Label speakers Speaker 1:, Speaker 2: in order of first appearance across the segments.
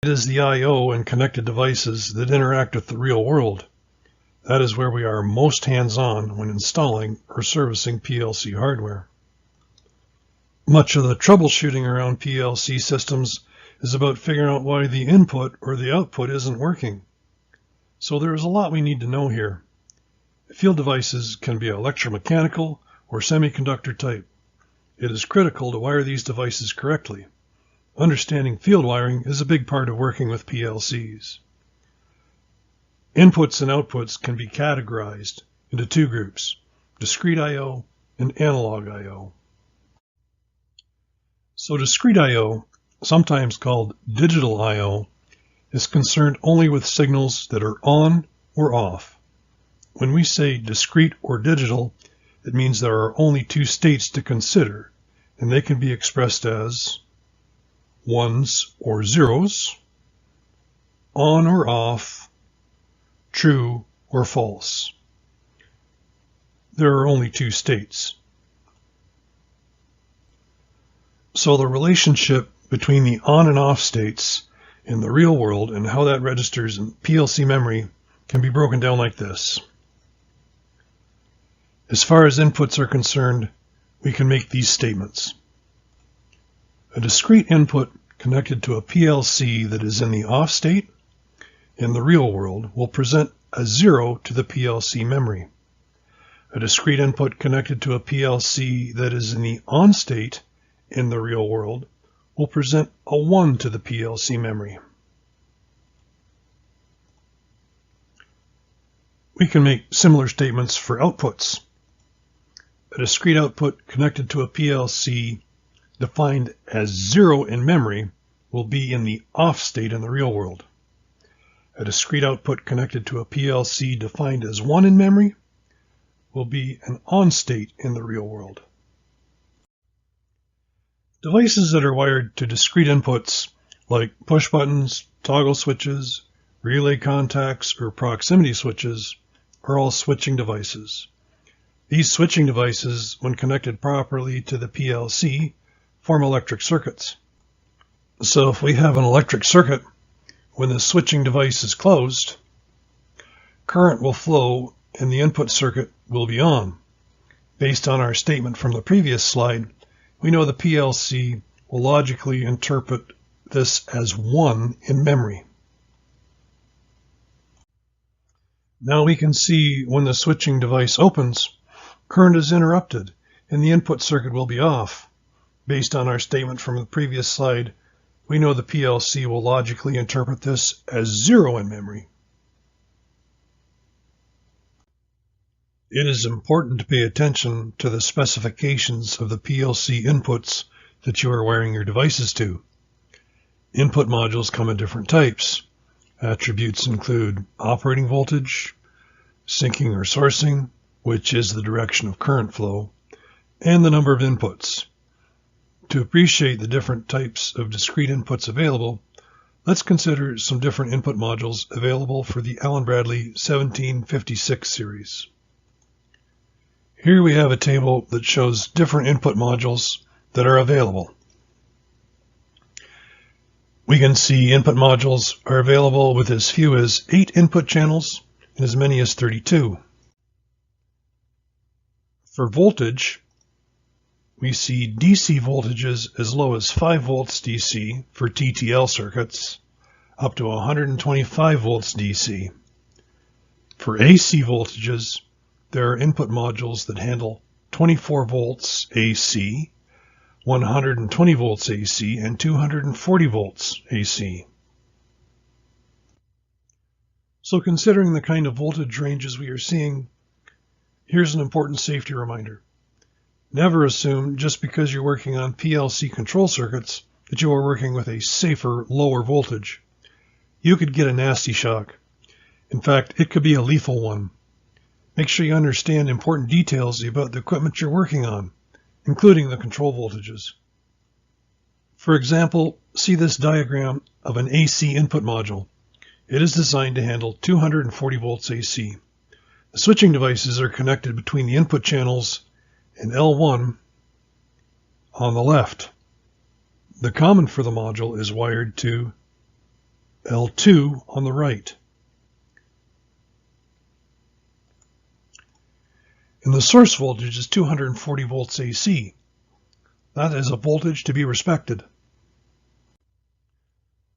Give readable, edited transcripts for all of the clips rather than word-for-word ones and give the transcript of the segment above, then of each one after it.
Speaker 1: It is the I/O and connected devices that interact with the real world. That is where we are most hands-on when installing or servicing PLC hardware. Much of the troubleshooting around PLC systems is about figuring out why the input or the output isn't working. So there is a lot we need to know here. Field devices can be electromechanical or semiconductor type. It is critical to wire these devices correctly. Understanding field wiring is a big part of working with PLCs. Inputs and outputs can be categorized into two groups, discrete I/O and analog I/O. So discrete I/O, sometimes called digital I/O, is concerned only with signals that are on or off. When we say discrete or digital, it means there are only two states to consider, and they can be expressed as ones or zeros, on or off, true or false. There are only two states. So the relationship between the on and off states in the real world and how that registers in PLC memory can be broken down like this. As far as inputs are concerned, we can make these statements. A discrete input connected to a PLC that is in the off state in the real world will present a 0 to the PLC memory. A discrete input connected to a PLC that is in the on state in the real world will present a 1 to the PLC memory. We can make similar statements for outputs. A discrete output connected to a PLC defined as 0 in memory will be in the off state in the real world. A discrete output connected to a PLC defined as 1 in memory will be an on state in the real world. Devices that are wired to discrete inputs like push buttons, toggle switches, relay contacts, or proximity switches are all switching devices. These switching devices, when connected properly to the PLC, form electric circuits. So if we have an electric circuit, when the switching device is closed, current will flow and the input circuit will be on. Based on our statement from the previous slide, we know the PLC will logically interpret this as 1 in memory. Now we can see when the switching device opens, current is interrupted and the input circuit will be off. Based on our statement from the previous slide, we know the PLC will logically interpret this as 0 in memory. It is important to pay attention to the specifications of the PLC inputs that you are wiring your devices to. Input modules come in different types. Attributes include operating voltage, sinking or sourcing, which is the direction of current flow, and the number of inputs. To appreciate the different types of discrete inputs available, let's consider some different input modules available for the Allen Bradley 1756 series. Here we have a table that shows different input modules that are available. We can see input modules are available with as few as 8 input channels and as many as 32. For voltage, we see DC voltages as low as 5 volts DC for TTL circuits, up to 125 volts DC. For AC voltages, there are input modules that handle 24 volts AC, 120 volts AC, and 240 volts AC. So considering the kind of voltage ranges we are seeing, here's an important safety reminder. Never assume just because you're working on PLC control circuits that you are working with a safer, lower voltage. You could get a nasty shock. In fact, it could be a lethal one. Make sure you understand important details about the equipment you're working on, including the control voltages. For example, see this diagram of an AC input module. It is designed to handle 240 volts AC. The switching devices are connected between the input channels and L1 on the left. The common for the module is wired to L2 on the right. And the source voltage is 240 volts AC. That is a voltage to be respected.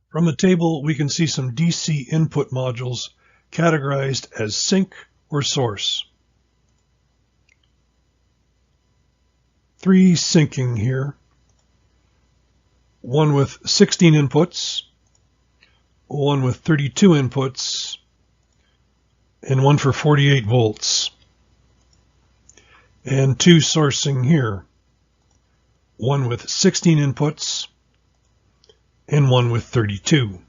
Speaker 1: From the table, we can see some DC input modules categorized as sink or source. 3 sinking here. One with 16 inputs, one with 32 inputs, and one for 48 volts. And 2 sourcing here. One with 16 inputs, and one with 32.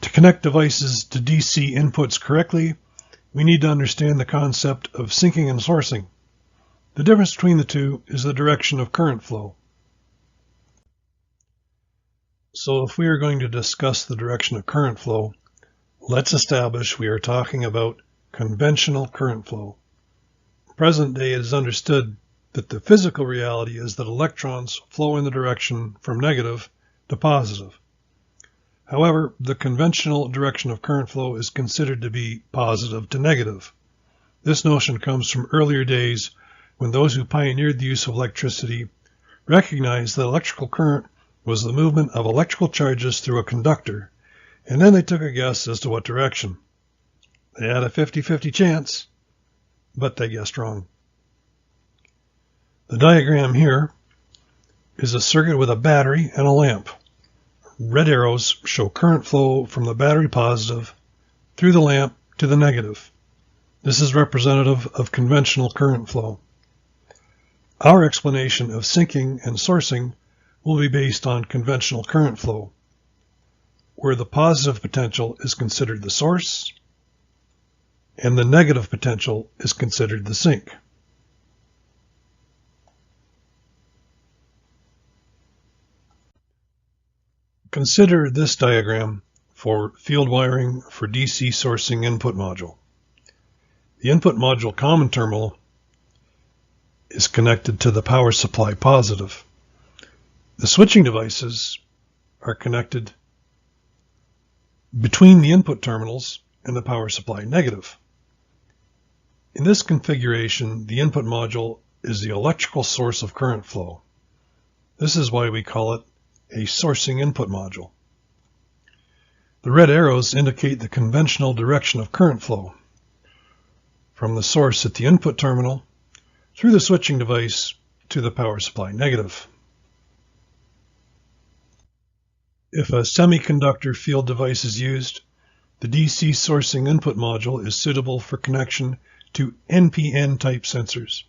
Speaker 1: To connect devices to DC inputs correctly, we need to understand the concept of sinking and sourcing. The difference between the two is the direction of current flow. So if we are going to discuss the direction of current flow, let's establish we are talking about conventional current flow. Present day it is understood that the physical reality is that electrons flow in the direction from negative to positive. However, the conventional direction of current flow is considered to be positive to negative. This notion comes from earlier days when those who pioneered the use of electricity recognized that electrical current was the movement of electrical charges through a conductor, and then they took a guess as to what direction. They had a 50-50 chance, but they guessed wrong. The diagram here is a circuit with a battery and a lamp. Red arrows show current flow from the battery positive through the lamp to the negative. This is representative of conventional current flow. Our explanation of sinking and sourcing will be based on conventional current flow, where the positive potential is considered the source and the negative potential is considered the sink. Consider this diagram for field wiring for DC sourcing input module. The input module common terminal is connected to the power supply positive. The switching devices are connected between the input terminals and the power supply negative. In this configuration, the input module is the electrical source of current flow. This is why we call it a sourcing input module. The red arrows indicate the conventional direction of current flow from the source at the input terminal through the switching device to the power supply negative. If a semiconductor field device is used, the DC sourcing input module is suitable for connection to NPN type sensors.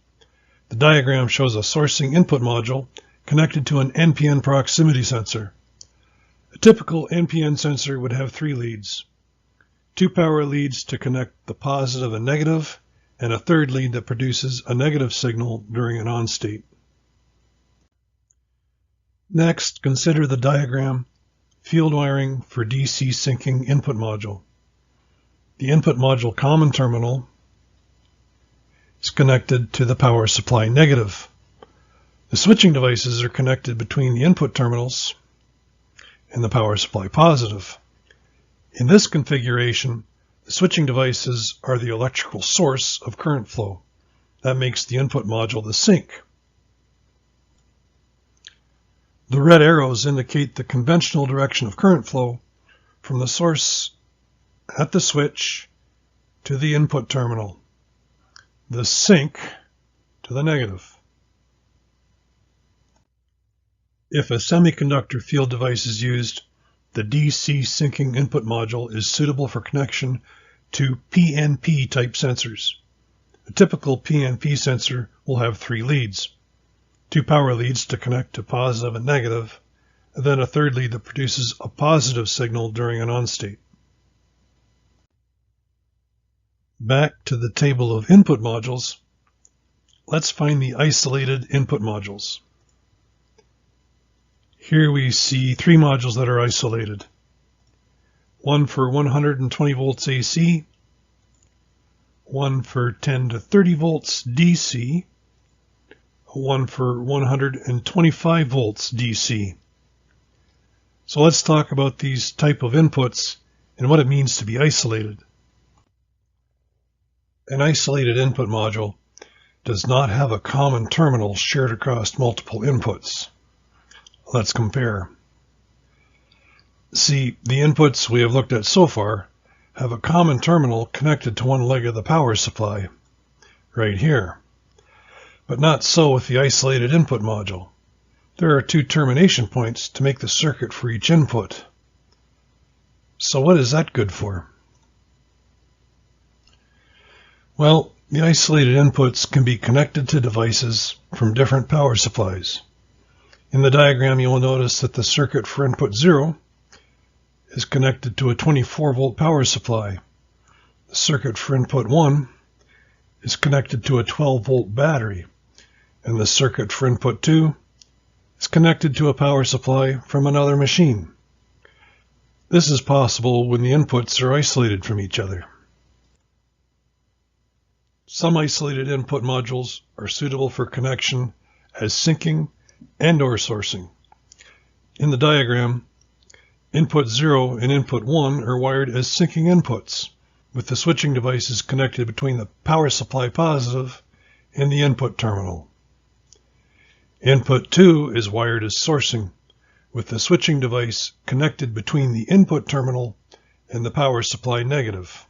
Speaker 1: The diagram shows a sourcing input module connected to an NPN proximity sensor. A typical NPN sensor would have 3 leads, 2 power leads to connect the positive and negative, and a third lead that produces a negative signal during an on state. Next, consider the diagram field wiring for DC sinking input module. The input module common terminal is connected to the power supply negative. The switching devices are connected between the input terminals and the power supply positive. In this configuration, the switching devices are the electrical source of current flow. That makes the input module the sink. The red arrows indicate the conventional direction of current flow from the source at the switch to the input terminal, the sink to the negative. If a semiconductor field device is used, the DC sinking input module is suitable for connection to PNP type sensors. A typical PNP sensor will have 3 leads, 2 power leads to connect to positive and negative, and then a third lead that produces a positive signal during an on state. Back to the table of input modules, let's find the isolated input modules. Here we see 3 modules that are isolated. One for 120 volts AC, one for 10 to 30 volts DC, one for 125 volts DC. So let's talk about these type of inputs and what it means to be isolated. An isolated input module does not have a common terminal shared across multiple inputs. Let's compare. See, the inputs we have looked at so far have a common terminal connected to one leg of the power supply, right here. But not so with the isolated input module. There are two termination points to make the circuit for each input. So what is that good for? Well, the isolated inputs can be connected to devices from different power supplies. In the diagram, you will notice that the circuit for input 0 is connected to a 24-volt power supply. The circuit for input 1 is connected to a 12-volt battery, and the circuit for input 2 is connected to a power supply from another machine. This is possible when the inputs are isolated from each other. Some isolated input modules are suitable for connection as syncing and/or sourcing. In the diagram, input 0 and input 1 are wired as syncing inputs, with the switching devices connected between the power supply positive and the input terminal. Input 2 is wired as sourcing, with the switching device connected between the input terminal and the power supply negative.